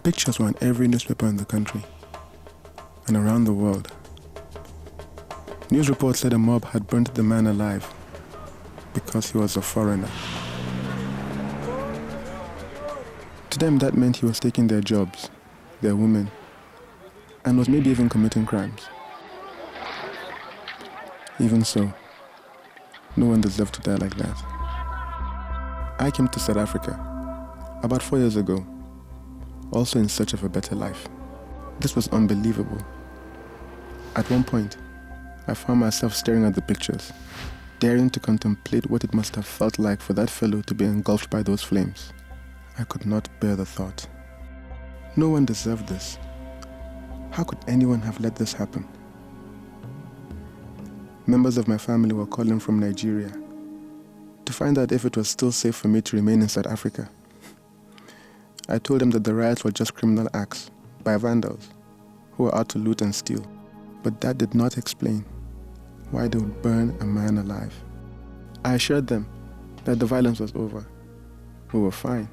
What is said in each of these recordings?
pictures were on every newspaper in the country and around the world. News reports said a mob had burnt the man alive because he was a foreigner. To them, that meant he was taking their jobs, their women, and was maybe even committing crimes. Even so, no one deserved to die like that. I came to South Africa about 4 years ago, also in search of a better life. This was unbelievable. At one point, I found myself staring at the pictures, daring to contemplate what it must have felt like for that fellow to be engulfed by those flames. I could not bear the thought. No one deserved this. How could anyone have let this happen? Members of my family were calling from Nigeria to find out if it was still safe for me to remain in South Africa. I told them that the riots were just criminal acts by vandals who were out to loot and steal, but that did not explain why they would burn a man alive. I assured them that the violence was over. We were fine.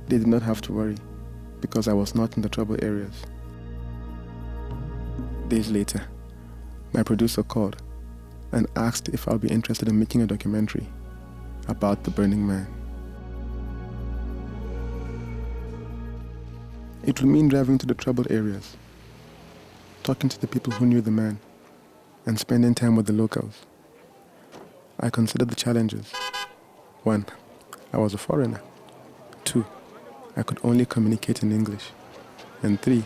They did not have to worry because I was not in the trouble areas. Days later, my producer called and asked if I'll be interested in making a documentary about the burning man. It would mean driving to the troubled areas, talking to the people who knew the man, and spending time with the locals. I considered the challenges. 1, I was a foreigner. 2, I could only communicate in English. And 3,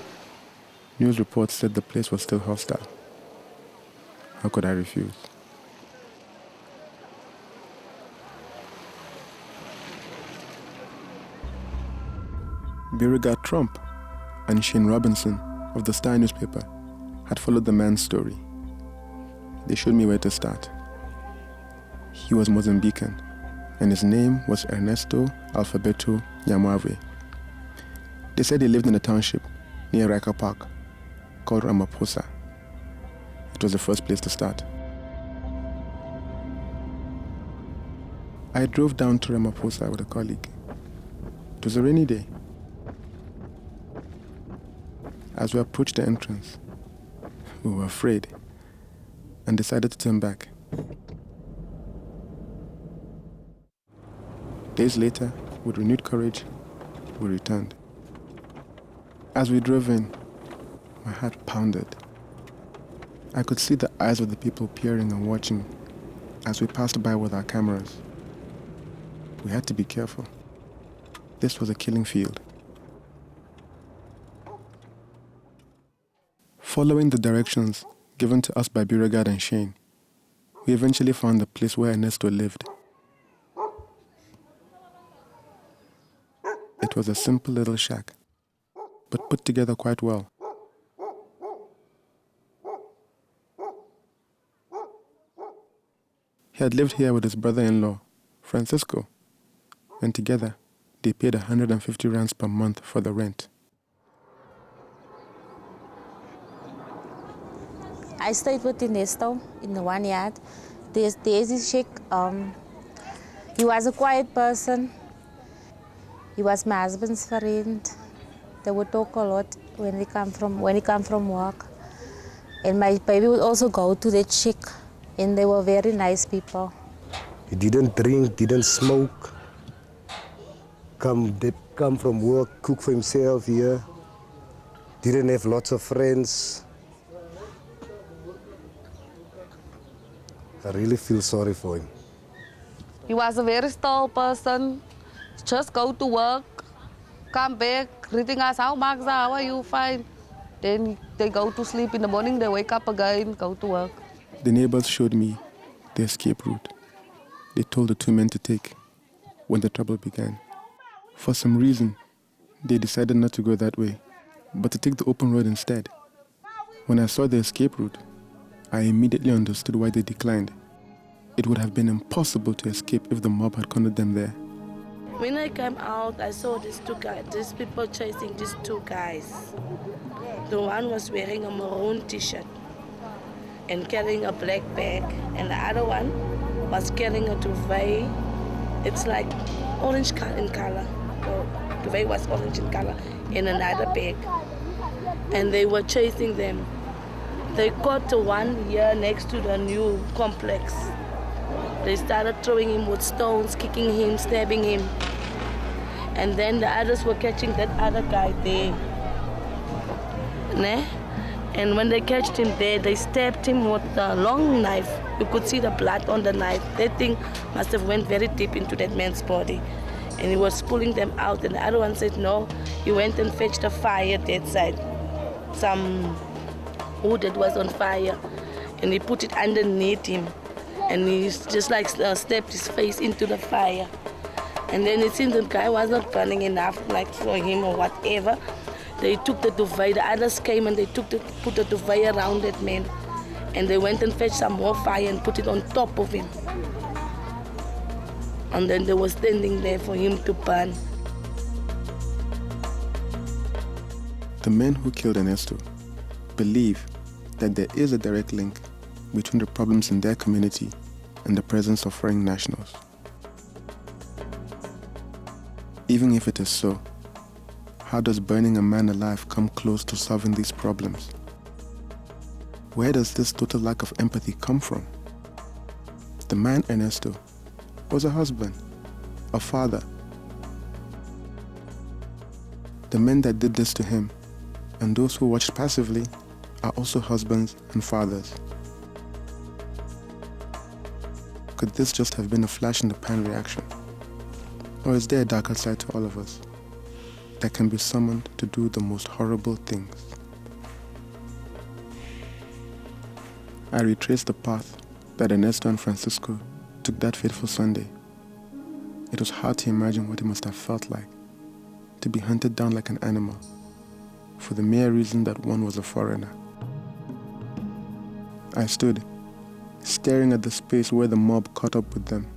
news reports said the place was still hostile. How could I refuse? Beauregard Trump and Shane Robinson of the Star newspaper had followed the man's story. They showed me where to start. He was Mozambican, and his name was Ernesto Alfabeto Nhamuave. They said he lived in a township near Riker Park called Ramaphosa. It was the first place to start. I drove down to Ramaphosa with a colleague. It was a rainy day. As we approached the entrance, we were afraid and decided to turn back. Days later, with renewed courage, we returned. As we drove in, my heart pounded. I could see the eyes of the people peering and watching as we passed by with our cameras. We had to be careful. This was a killing field. Following the directions given to us by Beauregard and Shane, we eventually found the place where Ernesto lived. It was a simple little shack, but put together quite well. He had lived here with his brother-in-law, Francisco, and together they paid 150 rands per month for the rent. I stayed with Ernesto in the one yard. There's this chick. He was a quiet person. He was my husband's friend. They would talk a lot when he come from work. And my baby would also go to the chick, and they were very nice people. He didn't drink, didn't smoke. They come from work, cook for himself here. Didn't have lots of friends. I really feel sorry for him. He was a very tall person. Just go to work, come back, greeting us, how are you, fine? Then they go to sleep in the morning, they wake up again, go to work. The neighbors showed me the escape route they told the two men to take when the trouble began. For some reason, they decided not to go that way, but to take the open road instead. When I saw the escape route, I immediately understood why they declined. It would have been impossible to escape if the mob had cornered them there. When I came out, I saw these people chasing these two guys. The one was wearing a maroon t-shirt and carrying a black bag, and the other one was carrying a duvet. It's like orange in color. The duvet was orange in color. in another bag. And they were chasing them. They got to one here next to the new complex. They started throwing him with stones, kicking him, stabbing him. And then the others were catching that other guy there. Ne? And when they catched him there, they stabbed him with a long knife. You could see the blood on the knife. That thing must have went very deep into that man's body. And he was pulling them out. And the other one said no. He went and fetched a fire that side. Some wood that was on fire. And he put it underneath him. And he just like stepped his face into the fire. And then it seemed the guy was not burning enough, like for him or whatever. They took the duvet, the others came and they put the duvet around that man. And they went and fetched some more fire and put it on top of him. And then they were standing there for him to burn. The men who killed Ernesto believe that there is a direct link between the problems in their community and the presence of foreign nationals. Even if it is so, how does burning a man alive come close to solving these problems? Where does this total lack of empathy come from? The man Ernesto was a husband, a father. The men that did this to him and those who watched passively are also husbands and fathers. Could this just have been a flash in the pan reaction? Or is there a darker side to all of us that can be summoned to do the most horrible things? I retraced the path that Ernesto and Francisco took that fateful Sunday. It was hard to imagine what it must have felt like to be hunted down like an animal for the mere reason that one was a foreigner. I stood, staring at the space where the mob caught up with them.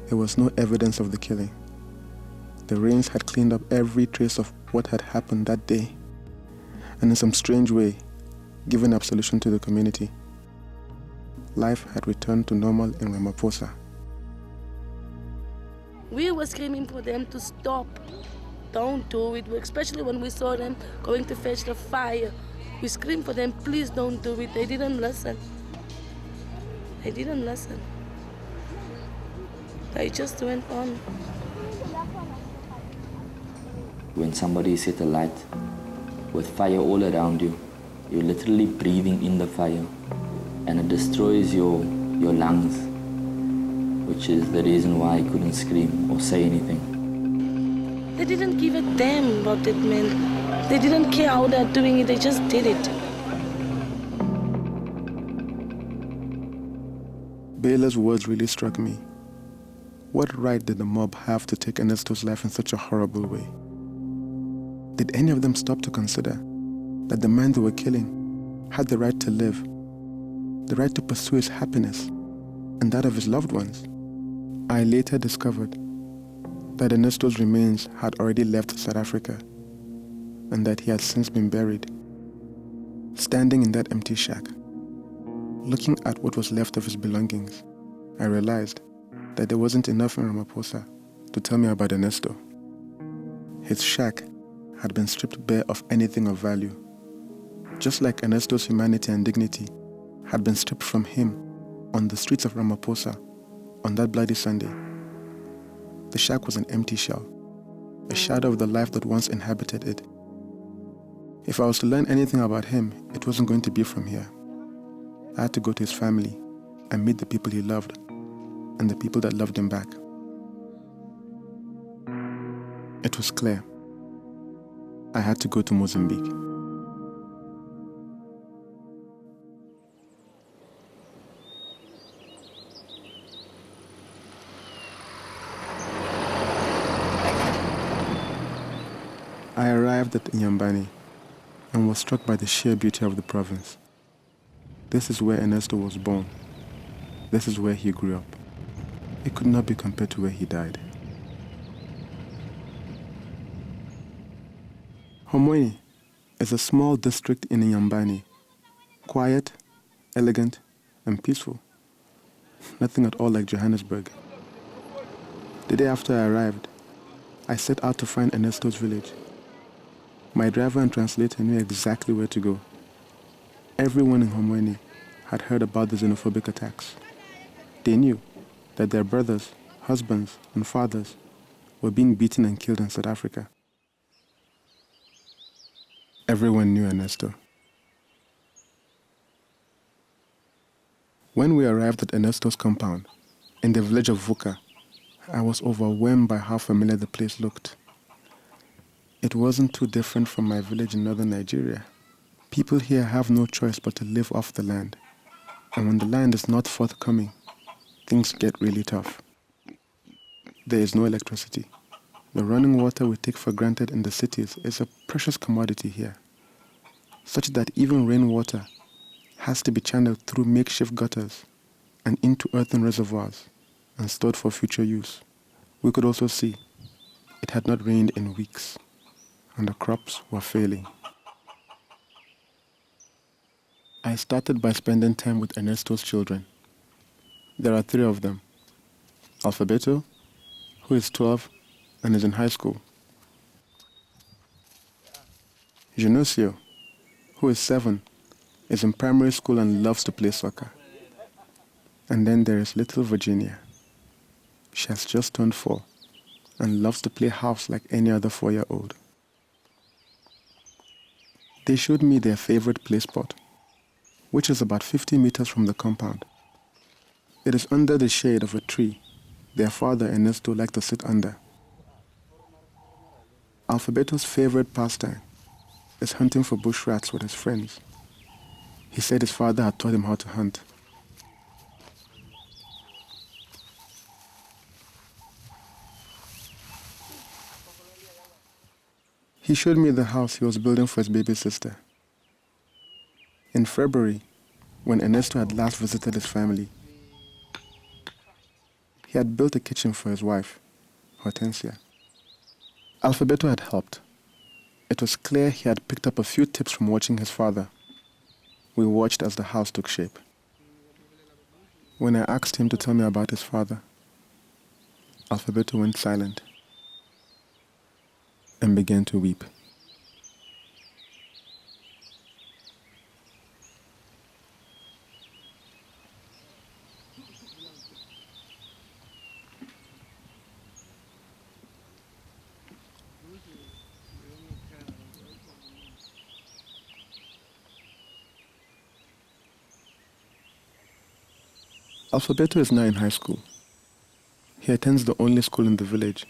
There was no evidence of the killing. The rains had cleaned up every trace of what had happened that day, and in some strange way, given absolution to the community. Life had returned to normal in Ramaphosa. We were screaming for them to stop. Don't do it, especially when we saw them going to fetch the fire. We screamed for them, please don't do it. They didn't listen. They didn't listen. They just went on. When somebody set a light with fire all around you, you're literally breathing in the fire and it destroys your lungs, which is the reason why I couldn't scream or say anything. They didn't give a damn what it meant. They didn't care how they're doing it, they just did it. Baylor's words really struck me. What right did the mob have to take Ernesto's life in such a horrible way? Did any of them stop to consider that the man they were killing had the right to live, the right to pursue his happiness and that of his loved ones? I later discovered that Ernesto's remains had already left South Africa and that he had since been buried. Standing in that empty shack, looking at what was left of his belongings, I realized that there wasn't enough in Ramaphosa to tell me about Ernesto. His shack had been stripped bare of anything of value, just like Ernesto's humanity and dignity had been stripped from him on the streets of Ramaphosa on that bloody Sunday. The shack was an empty shell, a shadow of the life that once inhabited it. If I was to learn anything about him, it wasn't going to be from here. I had to go to his family and meet the people he loved and the people that loved him back. It was clear. I had to go to Mozambique. I arrived at Nyambani and was struck by the sheer beauty of the province. This is where Ernesto was born. This is where he grew up. It could not be compared to where he died. Homweni is a small district in Nyambani, quiet, elegant, and peaceful. Nothing at all like Johannesburg. The day after I arrived, I set out to find Ernesto's village, My driver and translator knew exactly where to go. Everyone in Homweni had heard about the xenophobic attacks. They knew that their brothers, husbands, and fathers were being beaten and killed in South Africa. Everyone knew Ernesto. When we arrived at Ernesto's compound, in the village of Vuka, I was overwhelmed by how familiar the place looked. It wasn't too different from my village in northern Nigeria. People here have no choice but to live off the land. And when the land is not forthcoming, things get really tough. There is no electricity. The running water we take for granted in the cities is a precious commodity here, such that even rainwater has to be channeled through makeshift gutters and into earthen reservoirs and stored for future use. We could also see it had not rained in weeks, and the crops were failing. I started by spending time with Ernesto's children. There are 3 of them. Alfabeto, who is 12 and is in high school. Genosio, who is 7, is in primary school and loves to play soccer. And then there is little Virginia. She has just turned 4 and loves to play house like any other 4-year-old. They showed me their favorite play spot, which is about 50 meters from the compound. It is under the shade of a tree their father Ernesto liked to sit under. Alfabeto's favorite pastime is hunting for bush rats with his friends. He said his father had taught him how to hunt. He showed me the house he was building for his baby sister. In February, when Ernesto had last visited his family, he had built a kitchen for his wife, Hortensia. Alfabeto had helped. It was clear he had picked up a few tips from watching his father. We watched as the house took shape. When I asked him to tell me about his father, Alfabeto went silent and began to weep. Alfabeto is now in high school. He attends the only school in the village.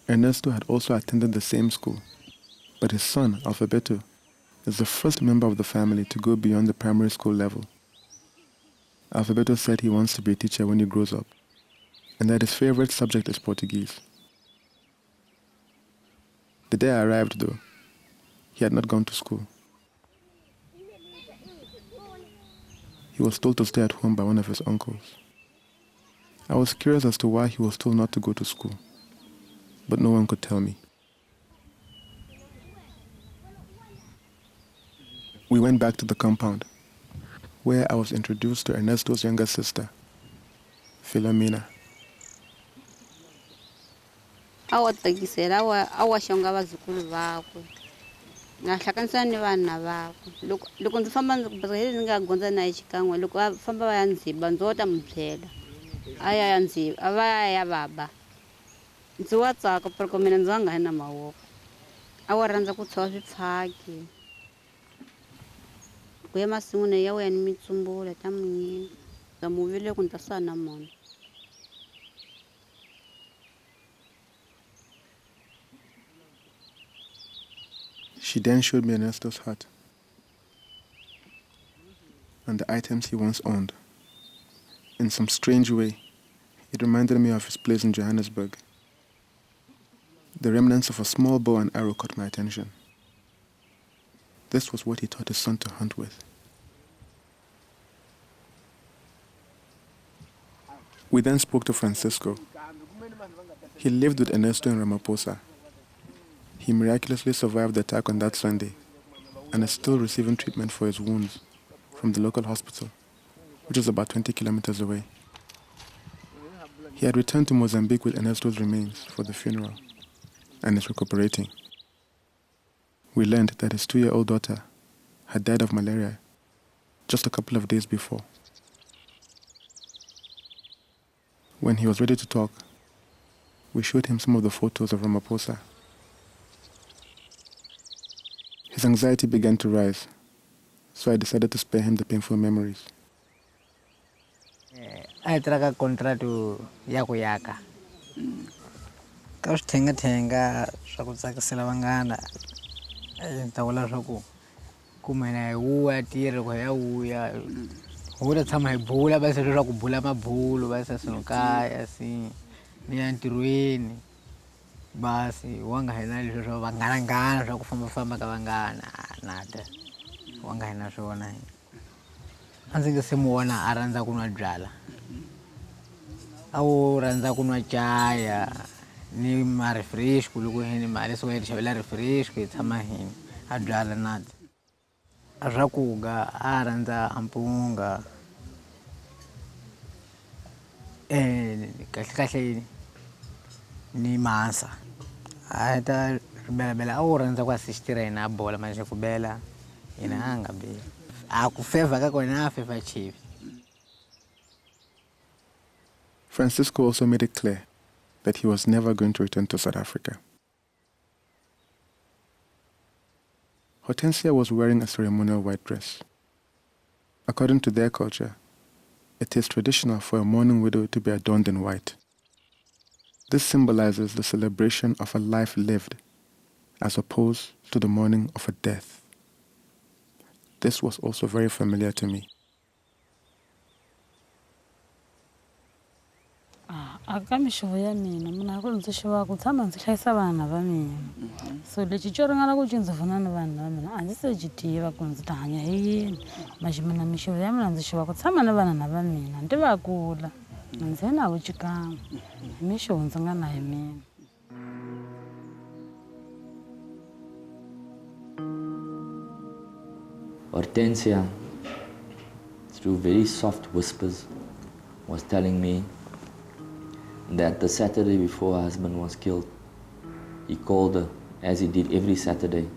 Ernesto had also attended the same school, but his son, Alfabeto, is the first member of the family to go beyond the primary school level. Alfabeto said he wants to be a teacher when he grows up, and that his favorite subject is Portuguese. The day I arrived, though, he had not gone to school. He was told to stay at home by one of his uncles. I was curious as to why he was told not to go to school, but no one could tell me. We went back to the compound, where I was introduced to Ernesto's younger sister, Philomena. Awatekisela awashonga abazukulu bakwe ngahlanganisa ni vana vakwe loko ndzi famba ndzi nga gondza na xikan'we loko va famba va ya ndziba ndzi ta mi byela aya ya ndziba a va ya baba ndzi wa tsaka loko mina ndzi nga na mavoko a wa rhandza ku tshova swifaki ku ya masin'wini ya wena mitsumbula ta munyini ndza mu vile ku ndzi sa na mona. She then showed me Ernesto's hut and the items he once owned. In some strange way, it reminded me of his place in Johannesburg. The remnants of a small bow and arrow caught my attention. This was what he taught his son to hunt with. We then spoke to Francisco. He lived with Ernesto in Ramaphosa. He miraculously survived the attack on that Sunday and is still receiving treatment for his wounds from the local hospital, which is about 20 kilometers away. He had returned to Mozambique with Ernesto's remains for the funeral and is recuperating. we learned that his 2-year-old daughter had died of malaria just a couple of days before. When he was ready to talk, we showed him some of the photos of Ramaphosa. His anxiety began to rise, so I decided to spare him the painful memories. I traga contrato yaka. Ka thenga swa ku tsakisela vanghana. Ta vula swa ku kumena hi wuya tirhi ku ya wuya. Hu ta tshama hi bula va se swa ku bula mabulo va se sino kaya si ni ya ntirhweni. Basi wanga hina leswi swa vanghana swa ku famba ka vanghana nada. Wanga hina swona. A ndzi nga se mu vona a rhandza ku nwa byala. A wo rhandza ku nwa chaya ni refresh ku loko hini mali so hi xavela refresh ku tshama hini a byala nada. A Adze Ugah a rhandza ampunga. Kahle ni masa. A ta bela a wo rhandza ku assistira hina bola manje ku bela ina anga be. A ku favor ka kona favor chief. Francisco also made it clear that he was never going to return to South Africa. Hortensia was wearing a ceremonial white dress. According to their culture, it is traditional for a mourning widow to be adorned in white. This symbolizes the celebration of a life lived, as opposed to the mourning of a death. This was also very familiar to me. Aka mishovo ya mina mina ku ndzi xiva ku tshama ndzi hlayisa vana va mina. So lexi xo ringana ku ndzi pfuna ni vanhu va mina a ndzi se xi tiva ku ndzi ta hanya hi yini. Manje mina mishovo ya mina ndzi xiva ku tshama ni vana va mina ndzi va kula. Ndzi na vucikan'we. Mishovo ndzi nga na hi mina. Hortensia, through very soft whispers, was telling me that the Saturday before her husband was killed, he called her, as he did every Saturday, to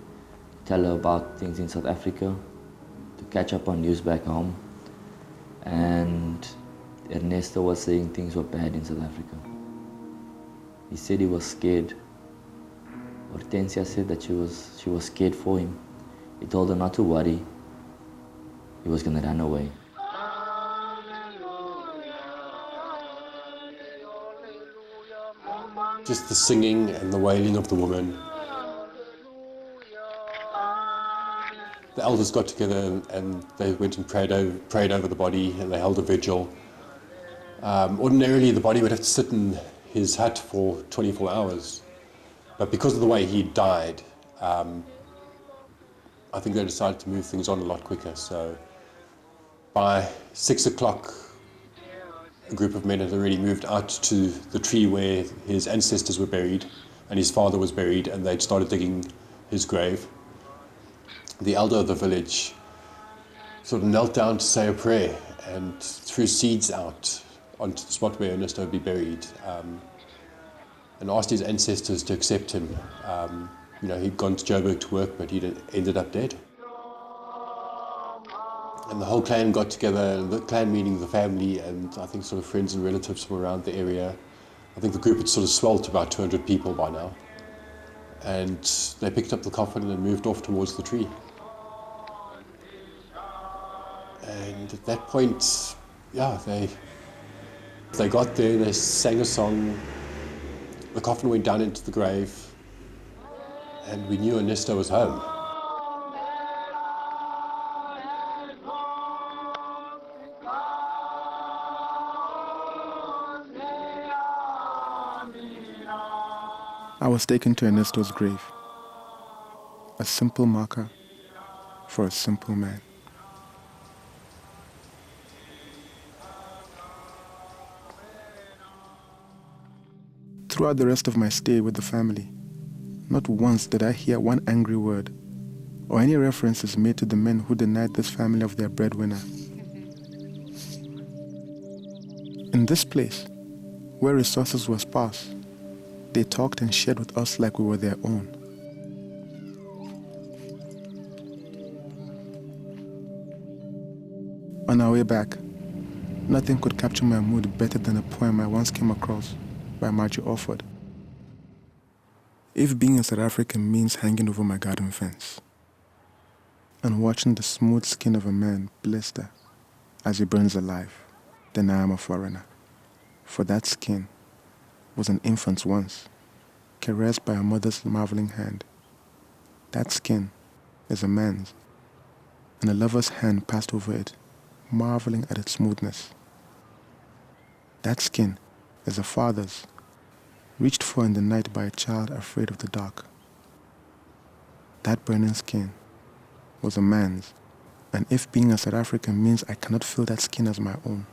tell her about things in South Africa, to catch up on news back home. And Ernesto was saying things were bad in South Africa. He said he was scared. Hortensia said that she was scared for him. He told her not to worry. He was going to run away. Just the singing and the wailing of the woman. The elders got together and they went and prayed over the body, and they held a vigil. Ordinarily, the body would have to sit in his hut for 24 hours. But because of the way he died, I think they decided to move things on a lot quicker. So by 6 o'clock, a group of men had already moved out to the tree where his ancestors were buried and his father was buried, and they'd started digging his grave. The elder of the village sort of knelt down to say a prayer and threw seeds out onto the spot where Ernesto would be buried, and asked his ancestors to accept him. He'd gone to Joburg to work, but he'd ended up dead. And the whole clan got together, the clan meaning the family and I think sort of friends and relatives from around the area. I think the group had sort of swelled to about 200 people by now. And they picked up the coffin and moved off towards the tree. And at that point, they got there, they sang a song, the coffin went down into the grave, and we knew Ernesto was home. I was taken to Ernesto's grave, a simple marker for a simple man. Throughout the rest of my stay with the family, not once did I hear one angry word or any references made to the men who denied this family of their breadwinner. In this place, where resources were sparse, they talked and shared with us like we were their own. On our way back, nothing could capture my mood better than a poem I once came across by Margie Orford. If being a South African means hanging over my garden fence and watching the smooth skin of a man blister as he burns alive, then I am a foreigner. For that skin was an infant's once, caressed by a mother's marveling hand. That skin is a man's, and a lover's hand passed over it, marveling at its smoothness. That skin is a father's, reached for in the night by a child afraid of the dark. That burning skin was a man's, and if being a South African means I cannot feel that skin as my own,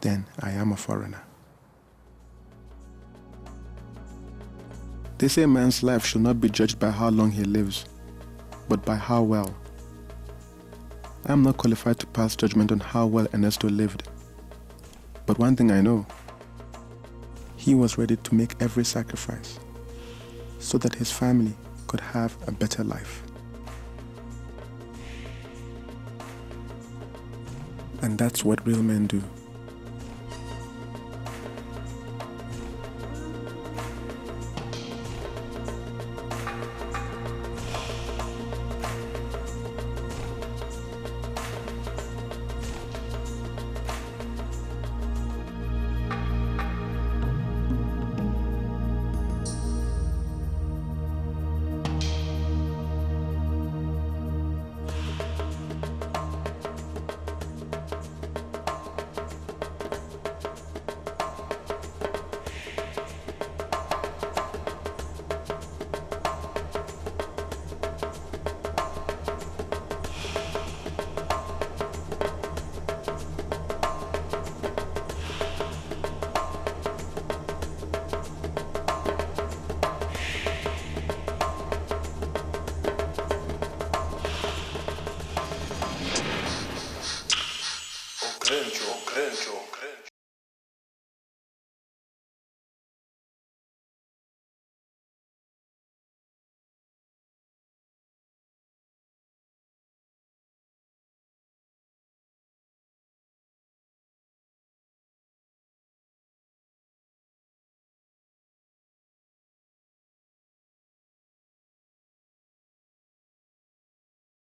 then I am a foreigner. They say man's life should not be judged by how long he lives, but by how well. I am not qualified to pass judgment on how well Ernesto lived. But one thing I know, he was ready to make every sacrifice so that his family could have a better life. And that's what real men do.